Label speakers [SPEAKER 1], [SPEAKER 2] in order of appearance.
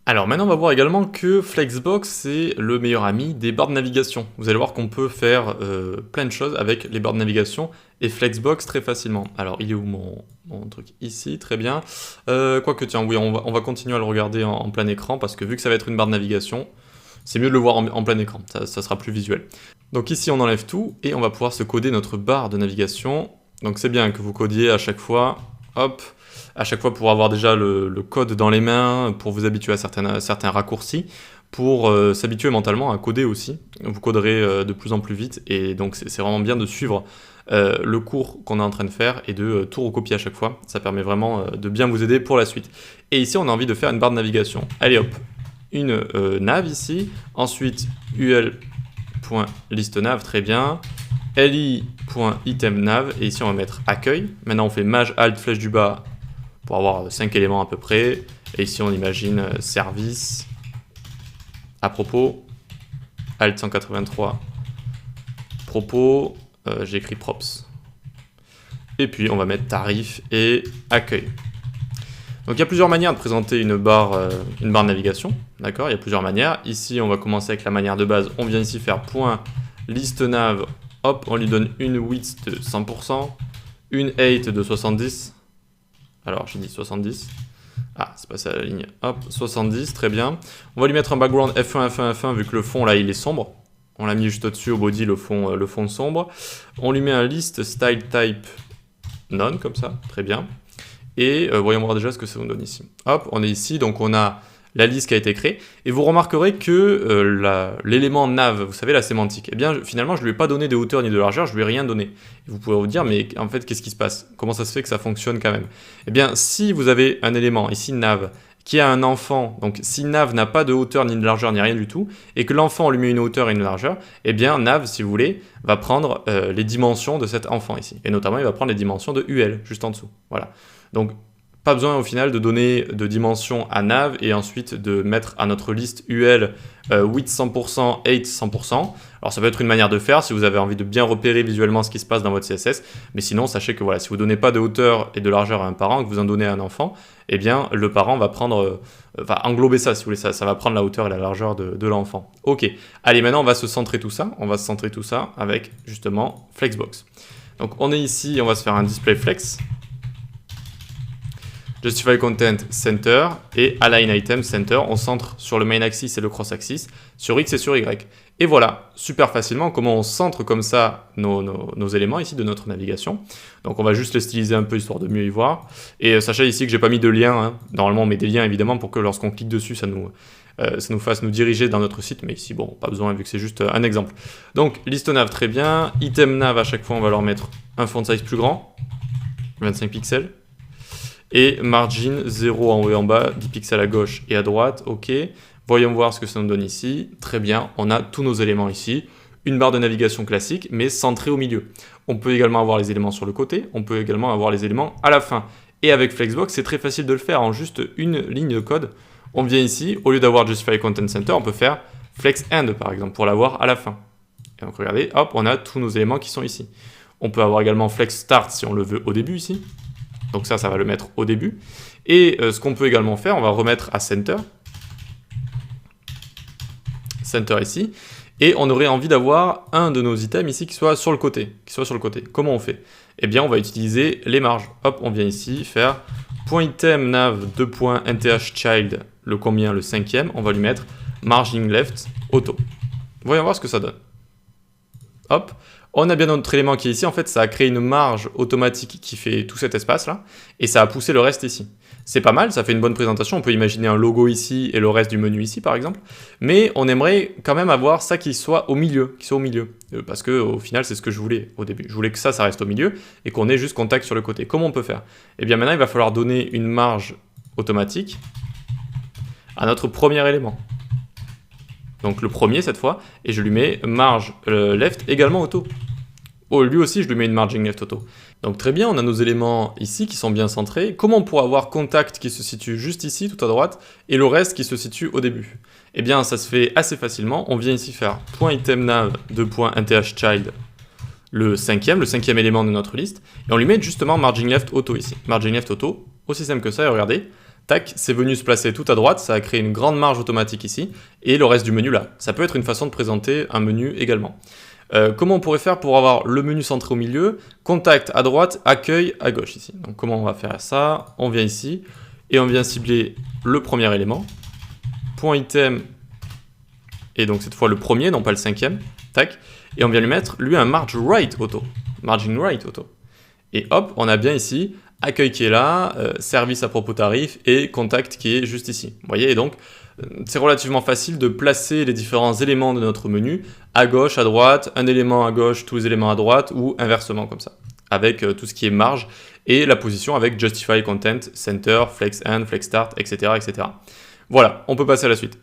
[SPEAKER 1] Alors maintenant on va voir également que Flexbox c'est le meilleur ami des barres de navigation. Vous allez voir qu'on peut faire plein de choses avec les barres de navigation et Flexbox très facilement. Alors il est où mon truc? Ici, très bien. Quoique tiens, oui, on va continuer à le regarder en plein écran parce que vu que ça va être une barre de navigation, c'est mieux de le voir en plein écran, ça sera plus visuel. Donc ici on enlève tout et on va pouvoir se coder notre barre de navigation. Donc c'est bien que vous codiez à chaque fois, hop, à chaque fois pour avoir déjà le code dans les mains, pour vous habituer à certains raccourcis, pour s'habituer mentalement à coder aussi. Vous coderez de plus en plus vite et donc c'est vraiment bien de suivre le cours qu'on est en train de faire et de tout recopier à chaque fois. Ça permet vraiment de bien vous aider pour la suite. Et ici on a envie de faire une barre de navigation. Allez hop, une nav ici, ensuite ul.listeNav, très bien, li.itemNav, et ici on va mettre accueil. Maintenant on fait maj alt flèche du bas pour avoir 5 éléments à peu près, et ici on imagine service, à propos, alt 183, propos, j'ai écrit props. Et puis on va mettre tarif et accueil. Donc il y a plusieurs manières de présenter une barre navigation, d'accord? Il y a plusieurs manières. Ici, on va commencer avec la manière de base. On vient ici faire .listeNav, hop, on lui donne une width de 100%, une height de 70. Alors, j'ai dit 70. Ah, c'est passé à la ligne. Hop, 70, très bien. On va lui mettre un background F1, F1, F1, vu que le fond, là, il est sombre. On l'a mis juste au-dessus, au body, le fond sombre. On lui met un list style type none, comme ça, très bien. Et voyons voir déjà ce que ça nous donne ici. Hop, on est ici, donc on a la liste qui a été créée. Et vous remarquerez que l'élément nav, vous savez, la sémantique, eh bien finalement je ne lui ai pas donné de hauteur ni de largeur, je lui ai rien donné. Et vous pouvez vous dire, mais en fait, qu'est-ce qui se passe? Comment ça se fait que ça fonctionne quand même? Eh bien, si vous avez un élément, ici nav, qui a un enfant, donc si nav n'a pas de hauteur ni de largeur ni rien du tout, et que l'enfant lui met une hauteur et une largeur, eh bien nav, si vous voulez, va prendre les dimensions de cet enfant ici. Et notamment, il va prendre les dimensions de UL, juste en dessous. Voilà. Donc, pas besoin au final de donner de dimension à nav et ensuite de mettre à notre liste UL width 100%, height 100%. Alors ça peut être une manière de faire si vous avez envie de bien repérer visuellement ce qui se passe dans votre CSS. Mais sinon, sachez que voilà, si vous ne donnez pas de hauteur et de largeur à un parent, que vous en donnez à un enfant, eh bien le parent va prendre, va englober ça si vous voulez, ça va prendre la hauteur et la largeur de l'enfant. Ok, allez maintenant on va se centrer tout ça. On va se centrer tout ça avec justement Flexbox. Donc on est ici, on va se faire un display flex. Justify Content Center et Align Item Center. On centre sur le main axis et le cross axis, sur X et sur Y. Et voilà, super facilement, comment on centre comme ça nos éléments ici de notre navigation. Donc on va juste les styliser un peu histoire de mieux y voir. Et sachez ici que j'ai pas mis de lien. Hein. Normalement on met des liens évidemment pour que lorsqu'on clique dessus, ça nous fasse nous diriger dans notre site. Mais ici, bon, pas besoin vu que c'est juste un exemple. Donc listeNav très bien. ItemNav à chaque fois on va leur mettre un font size plus grand, 25 pixels. Et margin 0 en haut et en bas, 10 pixels à gauche et à droite, ok. Voyons voir ce que ça nous donne ici. Très bien, on a tous nos éléments ici. Une barre de navigation classique, mais centrée au milieu. On peut également avoir les éléments sur le côté, on peut également avoir les éléments à la fin. Et avec Flexbox, c'est très facile de le faire en juste une ligne de code. On vient ici, au lieu d'avoir Justify Content Center, on peut faire Flex End par exemple, pour l'avoir à la fin. Et donc regardez, hop, on a tous nos éléments qui sont ici. On peut avoir également Flex Start si on le veut au début ici. Donc ça va le mettre au début. Et ce qu'on peut également faire, on va remettre à Center. Center ici. Et on aurait envie d'avoir un de nos items ici qui soit sur le côté. Comment on fait? Eh bien, on va utiliser les marges. Hop, on vient ici faire .itemNav 2.nthchild, le combien? Le 5e. On va lui mettre margin left auto. Voyons voir ce que ça donne. Hop. On a bien notre élément qui est ici, en fait ça a créé une marge automatique qui fait tout cet espace là, et ça a poussé le reste ici. C'est pas mal, ça fait une bonne présentation, on peut imaginer un logo ici et le reste du menu ici par exemple, mais on aimerait quand même avoir ça qui soit au milieu, parce que au final c'est ce que je voulais au début. Je voulais que ça reste au milieu et qu'on ait juste contact sur le côté. Comment on peut faire? Eh bien maintenant il va falloir donner une marge automatique à notre premier élément. Donc le premier cette fois, et je lui mets marge left également auto. Oh, lui aussi je lui mets une margin left auto. Donc très bien, on a nos éléments ici qui sont bien centrés. Comment on pourrait avoir contact qui se situe juste ici, tout à droite, et le reste qui se situe au début? Eh bien ça se fait assez facilement, on vient ici faire .itemNav 2.nthchild, le cinquième élément de notre liste, et on lui met justement margin left auto ici. Margin left auto, aussi simple que ça, et regardez, tac, c'est venu se placer tout à droite, ça a créé une grande marge automatique ici, et le reste du menu là. Ça peut être une façon de présenter un menu également. Comment on pourrait faire pour avoir le menu centré au milieu, contact à droite, accueil à gauche ici. Donc comment on va faire ça? On vient ici, et on vient cibler le premier élément, point item, et donc cette fois le premier, non pas le cinquième, tac, et on vient lui mettre, lui, un margin right auto. Et hop, on a bien ici accueil qui est là, service à propos tarif et contact qui est juste ici. Vous voyez, et donc c'est relativement facile de placer les différents éléments de notre menu à gauche, à droite, un élément à gauche, tous les éléments à droite ou inversement comme ça, avec tout ce qui est marge et la position avec justify content, center, flex end, flex start, etc., etc. Voilà, on peut passer à la suite.